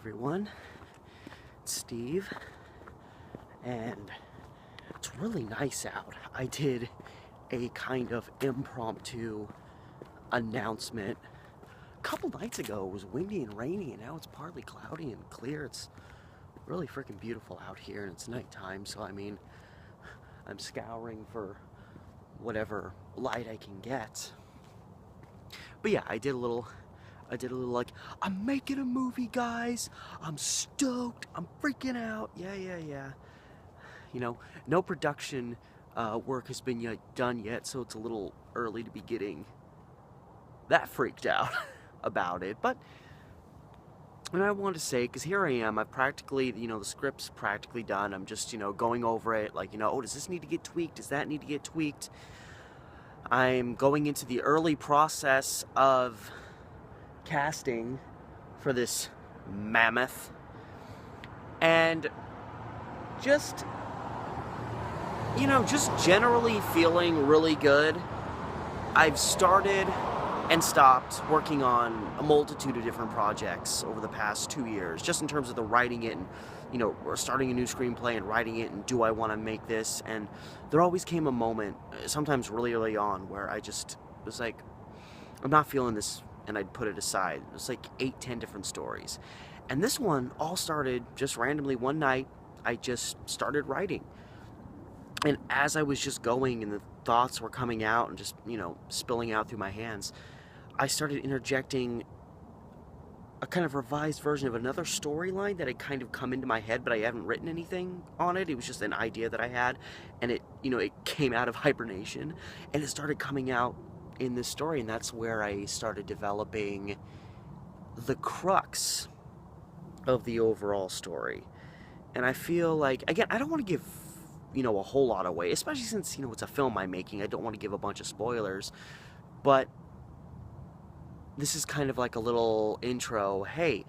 everyone, it's Steve, and it's really nice out. I did a kind of impromptu announcement a couple nights ago. It was windy and rainy, and now it's partly cloudy and clear. It's really freaking beautiful out here, and it's nighttime, so I mean, I'm scouring for whatever light I can get. But yeah, I did a little like, I'm making a movie, guys. I'm stoked. I'm freaking out. Yeah. You know, no production work has been done yet, so it's a little early to be getting that freaked out about it. But and I want to say, because here I am, I've practically, the script's practically done. I'm just, going over it, like, oh, does this need to get tweaked? Does that need to get tweaked? I'm going into the early process of casting for this mammoth, and just generally feeling really good. I've started and stopped working on a multitude of different projects over the past 2 years, just in terms of the writing it and starting a new screenplay and writing it, and do I want to make this? And there always came a moment, sometimes really early on, where I just was like, I'm not feeling this, and I'd put it aside. It was like 8-10 different stories. And this one all started just randomly one night. I just started writing. And as I was just going and the thoughts were coming out and just, spilling out through my hands, I started interjecting a kind of revised version of another storyline that had kind of come into my head, but I haven't written anything on it. It was just an idea that I had, and it came out of hibernation, and it started coming out in this story, and that's where I started developing the crux of the overall story. And I feel like, again, I don't want to give a whole lot away, especially since it's a film I'm making. I don't want to give a bunch of spoilers, but this is kind of like a little intro. Hey,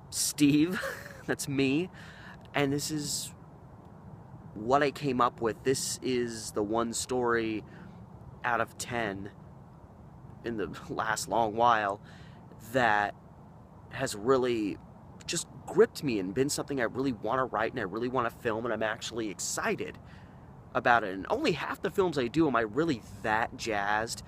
Steve, that's me, and this is what I came up with. This is the one story out of 10 in the last long while that has really just gripped me and been something I really want to write and I really want to film, and I'm actually excited about it. And only half the films I do am I really that jazzed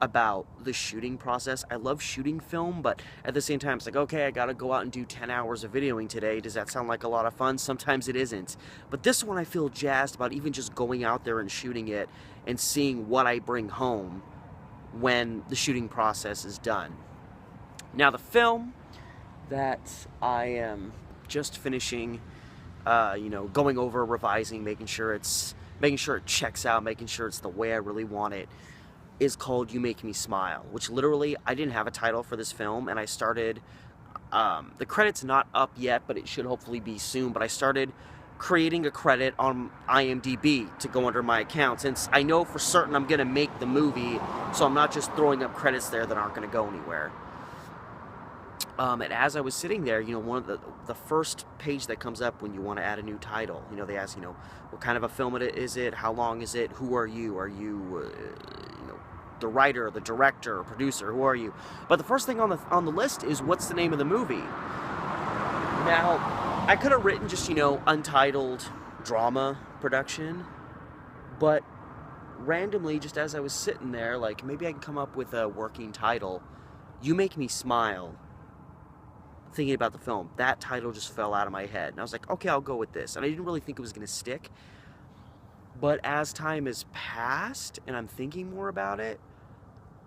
about the shooting process. I love shooting film, but at the same time, it's like, okay, I gotta go out and do 10 hours of videoing today. Does that sound like a lot of fun? Sometimes it isn't. But this one I feel jazzed about, even just going out there and shooting it and seeing what I bring home when the shooting process is done. Now, the film that I am just finishing, going over, revising, making sure it checks out, making sure it's the way I really want it, is called You Make Me Smile, which literally, I didn't have a title for this film, and I started, the credit's not up yet, but it should hopefully be soon, but I started creating a credit on IMDb to go under my account, since I know for certain I'm going to make the movie, so I'm not just throwing up credits there that aren't going to go anywhere. And as I was sitting there, one of the first page that comes up when you want to add a new title, they ask, what kind of a film is it? How long is it? Who are you? Are you, the writer, the director, producer? Who are you? But the first thing on the list is, what's the name of the movie? Now, I could have written just, untitled drama production, but randomly, just as I was sitting there, like, maybe I can come up with a working title. You Make Me Smile. Thinking about the film, that title just fell out of my head, and I was like, okay, I'll go with this. And I didn't really think it was going to stick, but as time has passed and I'm thinking more about it,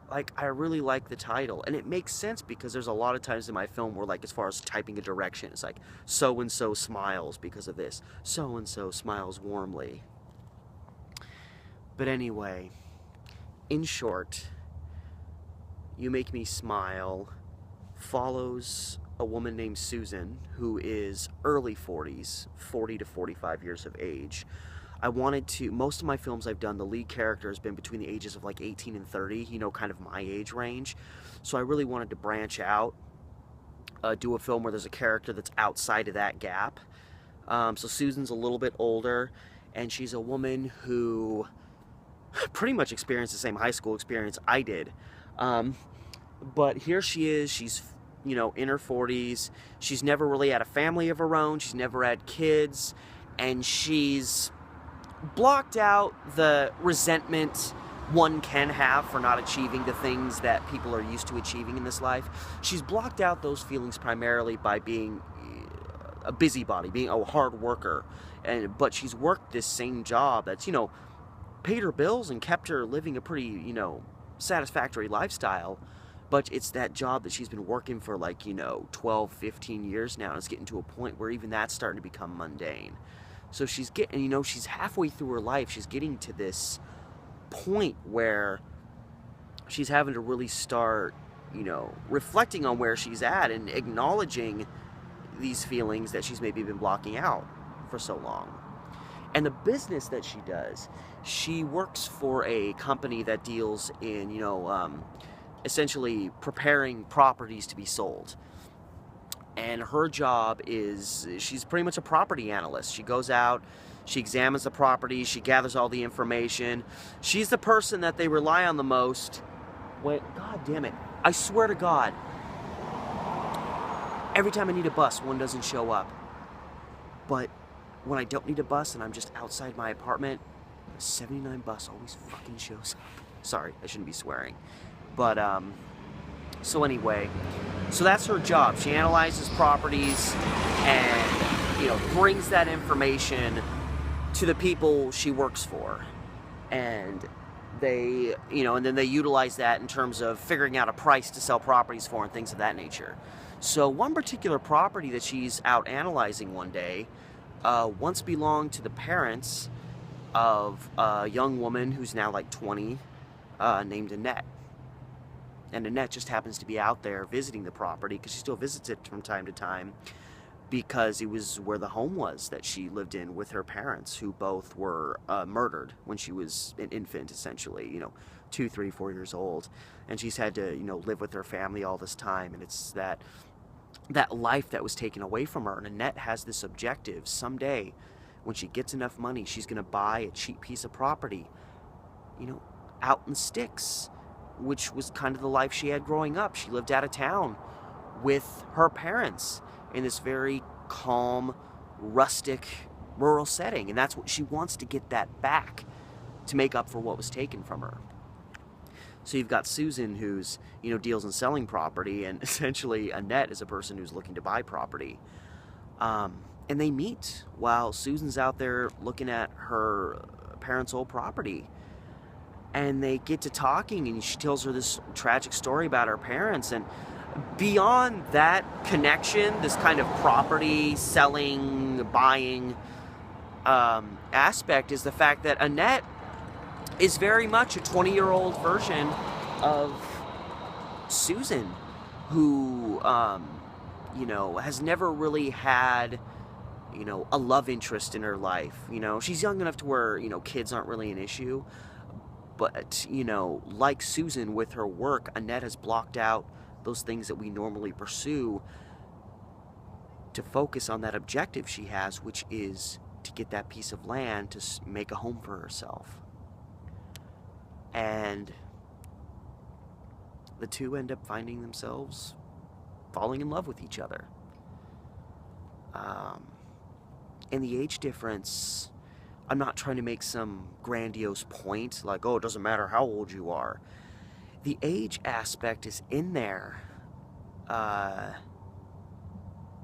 like, I really like the title, and it makes sense because there's a lot of times in my film where, like, as far as typing a direction, it's like, so-and-so smiles because of this, so-and-so smiles warmly. But anyway, in short, You Make Me Smile follows a woman named Susan, who is early 40s, 40 to 45 years of age. Most of my films I've done, the lead character has been between the ages of like 18 and 30, kind of my age range. So I really wanted to branch out, do a film where there's a character that's outside of that gap. So Susan's a little bit older, and she's a woman who pretty much experienced the same high school experience I did. But here she is, she's in her 40s. She's never really had a family of her own. She's never had kids. And she's blocked out the resentment one can have for not achieving the things that people are used to achieving in this life. She's blocked out those feelings primarily by being a busybody, being a hard worker. But she's worked this same job that's, paid her bills and kept her living a pretty, satisfactory lifestyle. But it's that job that she's been working for 12, 15 years now, and it's getting to a point where even that's starting to become mundane. So she's getting, she's halfway through her life. She's getting to this point where she's having to really start, reflecting on where she's at and acknowledging these feelings that she's maybe been blocking out for so long. And the business that she does, she works for a company that deals in, essentially preparing properties to be sold. And her job is, she's pretty much a property analyst. She goes out, she examines the property, she gathers all the information. She's the person that they rely on the most when, God damn it, I swear to God, every time I need a bus, one doesn't show up. But when I don't need a bus and I'm just outside my apartment, the 79 bus always fucking shows up. Sorry, I shouldn't be swearing. But, so anyway, so that's her job. She analyzes properties and, brings that information to the people she works for. And they, and then they utilize that in terms of figuring out a price to sell properties for and things of that nature. So one particular property that she's out analyzing one day once belonged to the parents of a young woman who's now 20, named Annette. And Annette just happens to be out there visiting the property, because she still visits it from time to time, because it was where the home was that she lived in with her parents, who both were murdered when she was an infant, essentially, 2, 3, 4 years old. And she's had to, live with her family all this time, and it's that life that was taken away from her. And Annette has this objective: someday, when she gets enough money, she's going to buy a cheap piece of property, out in the sticks, which was kind of the life she had growing up. She lived out of town with her parents in this very calm, rustic, rural setting. And that's what she wants to get that back to make up for what was taken from her. So you've got Susan, who's, deals in selling property, and essentially Annette is a person who's looking to buy property. And they meet while Susan's out there looking at her parents' old property. And they get to talking, and she tells her this tragic story about her parents. And beyond that connection, this kind of property selling, buying aspect, is the fact that Annette is very much a 20-year-old version of Susan, who, has never really had, a love interest in her life. She's young enough to where, kids aren't really an issue. But, like Susan with her work, Annette has blocked out those things that we normally pursue to focus on that objective she has, which is to get that piece of land to make a home for herself. And the two end up finding themselves falling in love with each other. And the age difference, I'm not trying to make some grandiose point, like, oh, it doesn't matter how old you are. The age aspect is in there,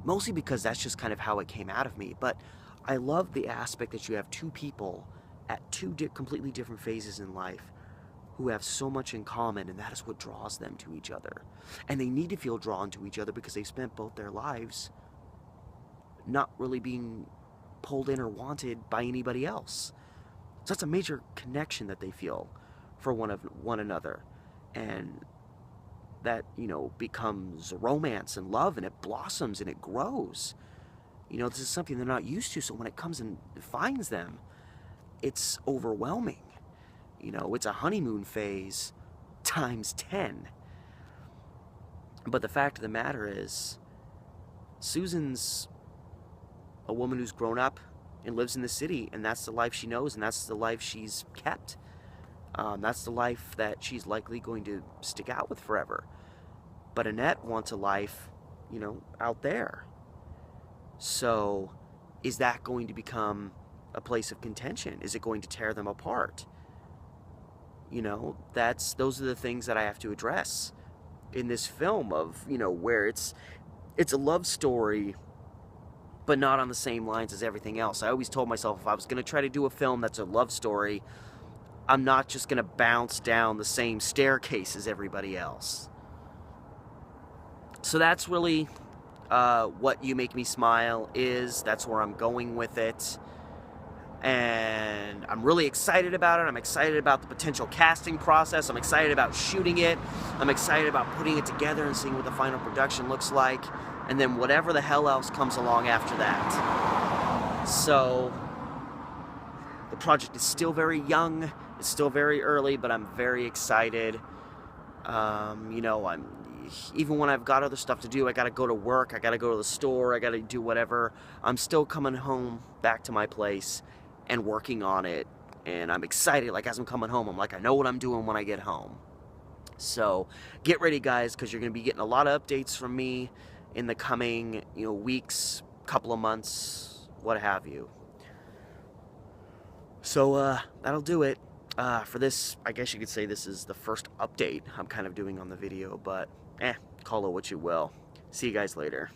mostly because that's just kind of how it came out of me. But I love the aspect that you have two people at two completely different phases in life who have so much in common, and that is what draws them to each other. And they need to feel drawn to each other because they've spent both their lives not really being pulled in or wanted by anybody else. So that's a major connection that they feel for one another. And that, becomes romance and love, and it blossoms and it grows. This is something they're not used to, so when it comes and finds them, it's overwhelming. It's a honeymoon phase times 10. But the fact of the matter is, Susan's a woman who's grown up and lives in the city, and that's the life she knows, and that's the life she's kept. That's the life that she's likely going to stick out with forever. but Annette wants a life, you know, out there. So is that going to become a place of contention? Is it going to tear them apart? You know, those are the things that I have to address in this film, of, you know, where it's a love story, but not on the same lines as everything else. I always told myself, if I was going to try to do a film that's a love story, I'm not just going to bounce down the same staircase as everybody else. So that's really what You Make Me Smile is. That's where I'm going with it. And I'm really excited about it. I'm excited about the potential casting process. I'm excited about shooting it. I'm excited about putting it together and seeing what the final production looks like. And then whatever the hell else comes along after that. So the project is still very young. It's still very early, but I'm very excited. You know, even when I've got other stuff to do, I gotta go to work, I gotta go to the store, I gotta do whatever, I'm still coming home back to my place and working on it. And I'm excited. Like, as I'm coming home, I'm like, I know what I'm doing when I get home. So get ready, guys, because you're gonna be getting a lot of updates from me in the coming, you know, weeks, couple of months, what have you. So that'll do it. For this, I guess you could say this is the first update I'm kind of doing on the video, but call it what you will. See you guys later.